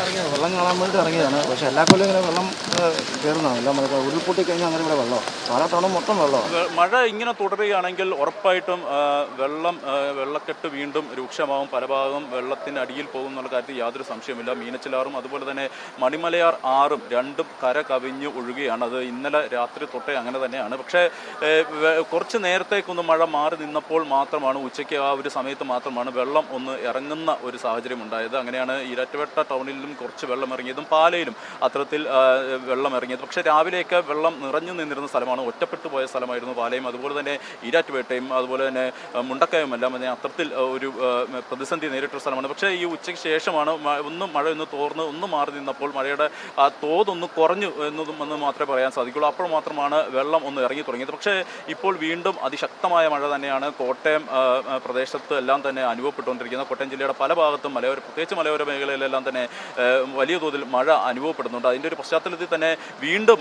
ഇറങ്ങിയത് വെള്ളം കാണാൻ വേണ്ടി ഇറങ്ങിയതാണ്. പക്ഷേ എല്ലാ കൊല്ലം ഇങ്ങനെ വെള്ളം കയറുന്നതാണ്. എല്ലാം ഉരുൾപൊട്ടി കഴിഞ്ഞാൽ അങ്ങനെ ഇവിടെ വെള്ളം പാലത്തവണ മൊത്തം വെള്ളമാണ്. മഴ ഇങ്ങനെ തുടരുകയാണെങ്കിൽ ഉറപ്പായിട്ടും വെള്ളക്കെട്ട് വീണ്ടും രൂക്ഷമാവും. പല ഭാഗം വെള്ളത്തിന് അടിയിൽ പോകും എന്നുള്ള കാര്യത്തിൽ യാതൊരു സംശയമില്ല. മീനച്ചിലാറും അതുപോലെ തന്നെ മണിമലയാർ ആറും രണ്ടും കര കവിഞ്ഞ് ഒഴുകുകയാണ്. അത് ഇന്നലെ രാത്രി തൊട്ടേ അങ്ങനെ തന്നെയാണ്. പക്ഷേ കുറച്ച് നേരത്തേക്കൊന്ന് മഴ മാറി നിന്നപ്പോൾ മാത്രമാണ്, ഉച്ചയ്ക്ക് ആ ഒരു സമയത്ത് മാത്രമാണ് വെള്ളം ഒന്ന് ഇറങ്ങുന്ന ഒരു സാഹചര്യം ഉണ്ടായത്. അങ്ങനെയാണ് ഈരാറ്റുപേട്ട ടൗണിലും കുറച്ച് വെള്ളം ഇറങ്ങിയതും പാലയിലും അത്തരത്തിൽ വെള്ളം ഇറങ്ങിയത്. പക്ഷേ രാവിലെയൊക്കെ വെള്ളം നിറഞ്ഞു നിന്നിരുന്ന സ്ഥലമാണ്, ഒറ്റപ്പെട്ടു പോയ സ്ഥലമായിരുന്നു പാലയും. അതുപോലെ തന്നെ ഈരാറ്റുപേട്ടയും അതുപോലെ തന്നെ മുണ്ടക്കയം എല്ലാം തന്നെ അത്തരത്തിൽ ഒരു പ്രതിസന്ധി നേരിട്ട സ്ഥലമാണ്. പക്ഷേ ഈ ഉച്ചയ്ക്ക് ശേഷമാണ് മഴ ഒന്ന് തോർന്ന് ഒന്ന് മാറി നിന്നപ്പോൾ മഴയുടെ ആ തോതൊന്ന് കുറഞ്ഞു എന്ന് മാത്രമേ പറയാൻ സാധിക്കുള്ളൂ. അപ്പോൾ മാത്രമാണ് വെള്ളം ഒന്ന് ഇറങ്ങി തുടങ്ങിയത്. പക്ഷേ ഇപ്പോൾ വീണ്ടും അതിശക്തമായ മഴ തന്നെയാണ് കോട്ടയം പ്രദേശത്ത് എല്ലാം തന്നെ അനുഭവപ്പെട്ടുകൊണ്ടിരിക്കുന്നത്. കോട്ടയം ജില്ലയുടെ പല ഭാഗത്തും പ്രത്യേകിച്ച് മലയോര മേഖലയിലെല്ലാം തന്നെ വലിയ തോതിൽ മഴ അനുഭവപ്പെടുന്നുണ്ട്. അതിൻ്റെ ഒരു പശ്ചാത്തലത്തിൽ തന്നെ വീണ്ടും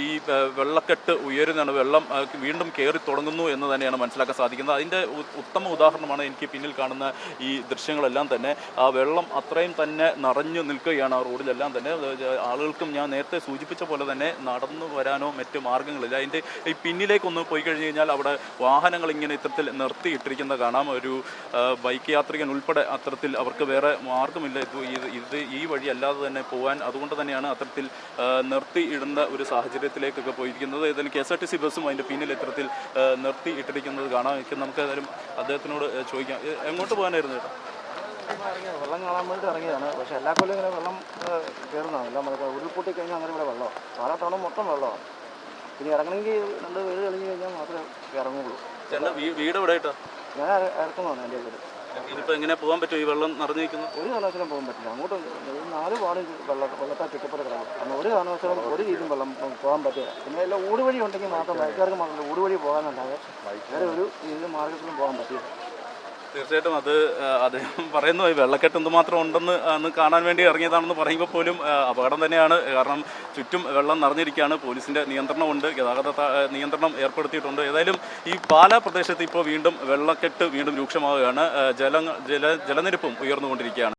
ഈ വെള്ളക്കെട്ട് ഉയരുന്നതാണ്, വെള്ളം വീണ്ടും കയറി തുടങ്ങുന്നു എന്ന് തന്നെയാണ് മനസ്സിലാക്കാൻ സാധിക്കുന്നത്. അതിൻ്റെ ഉത്തമ ഉദാഹരണമാണ് എനിക്ക് പിന്നിൽ കാണുന്ന ഈ ദൃശ്യങ്ങളെല്ലാം തന്നെ. ആ വെള്ളം അത്രയും തന്നെ നിറഞ്ഞു നിൽക്കുകയാണ് ആ റോഡിലെല്ലാം തന്നെ. ആളുകൾക്കും ഞാൻ നേരത്തെ സൂചിപ്പിച്ച പോലെ തന്നെ നടന്നു വരാനോ മറ്റു മാർഗ്ഗങ്ങളില്ല. അതിൻ്റെ ഈ പിന്നിലേക്കൊന്ന് പോയി കഴിഞ്ഞ് കഴിഞ്ഞാൽ അവിടെ വാഹനങ്ങൾ ഇങ്ങനെ ഇത്തരത്തിൽ നിർത്തിയിട്ടിരിക്കുന്നത് കാണാം. ഒരു ബൈക്ക് യാത്രികൻ ഉൾപ്പെടെ അത്തരത്തിൽ അവർക്ക് വേറെ മാർഗ്ഗമില്ല. ഇത് ഈ വഴി അല്ലാതെ തന്നെ പോകാൻ. അതുകൊണ്ട് തന്നെയാണ് അത്തരത്തിൽ നിർത്തി ഇടുന്ന ഒരു സാഹചര്യത്തിലേക്കൊക്കെ പോയിരിക്കുന്നത്. ഏതായാലും KSRTC ബസ്സും അതിൻ്റെ പിന്നിൽ ഇത്തരത്തിൽ നിർത്തി ഇട്ടിരിക്കുന്നത് കാണാം. നമുക്ക് ഏതായാലും അദ്ദേഹത്തിനോട് ചോദിക്കാം, എങ്ങോട്ട് പോകാനായിരുന്നു ചേട്ടാ? വെള്ളം കാണാൻ വേണ്ടി ഇറങ്ങിയതാണ്. പക്ഷേ എല്ലാ കൊല്ലം ഇങ്ങനെ വെള്ളം കയറുന്നതാണ്. എല്ലാം ഉരുൾപൊട്ടി കഴിഞ്ഞാൽ അങ്ങനെ ഇവിടെ വെള്ളം പാലത്തവണ മൊത്തം വെള്ളമാണ്. ഇനി ഇറങ്ങണമെങ്കിൽ 2 വീട് കഴിഞ്ഞ് കഴിഞ്ഞാൽ മാത്രമേ ഇറങ്ങുള്ളൂ. ചേട്ടാ വീട് എവിടെ ആയിട്ടാ? ഞാൻ ഇറക്കുന്നതാണ് എൻ്റെ വീട്. ഇതിപ്പോൾ എങ്ങനെ പോകാൻ പറ്റും ഈ വെള്ളം നിറഞ്ഞു നിൽക്കുന്നു? ഒരു കാരണവശാലും പോകാൻ പറ്റില്ല. അങ്ങോട്ട് 4 വാർഡ് വെള്ളത്താൽ ചുറ്റപ്പെട്ട് കിടക്കും. അന്ന് ഒരു കാരണവശാലും ഒരു രീതിയും വെള്ളം പോകാൻ പറ്റില്ല. പിന്നെ എല്ലാം ഊടുവഴി ഉണ്ടെങ്കിൽ മാത്രം ബൈക്കുകാർക്ക് മാത്രമല്ല ഊടുവഴി പോകാനുണ്ടാകും. വേറെ ഒരു രീതിയിലും മാർഗത്തിലും പോകാൻ പറ്റില്ല. തീർച്ചയായിട്ടും അത് അദ്ദേഹം പറയുന്നു, വെള്ളക്കെട്ട് എന്തുമാത്രം ഉണ്ടെന്ന് കാണാൻ വേണ്ടി ഇറങ്ങിയതാണെന്ന് പറയുമ്പോൾ പോലും അപകടം തന്നെയാണ്. കാരണം ചുറ്റും വെള്ളം നിറഞ്ഞിരിക്കുകയാണ്. പോലീസിൻ്റെ നിയന്ത്രണമുണ്ട്, ഗതാഗത നിയന്ത്രണം ഏർപ്പെടുത്തിയിട്ടുണ്ട്. ഏതായാലും ഈ പാലാ പ്രദേശത്ത് ഇപ്പോൾ വീണ്ടും വെള്ളക്കെട്ട് വീണ്ടും രൂക്ഷമാവുകയാണ്. ജലനിരപ്പും ഉയർന്നുകൊണ്ടിരിക്കുകയാണ്.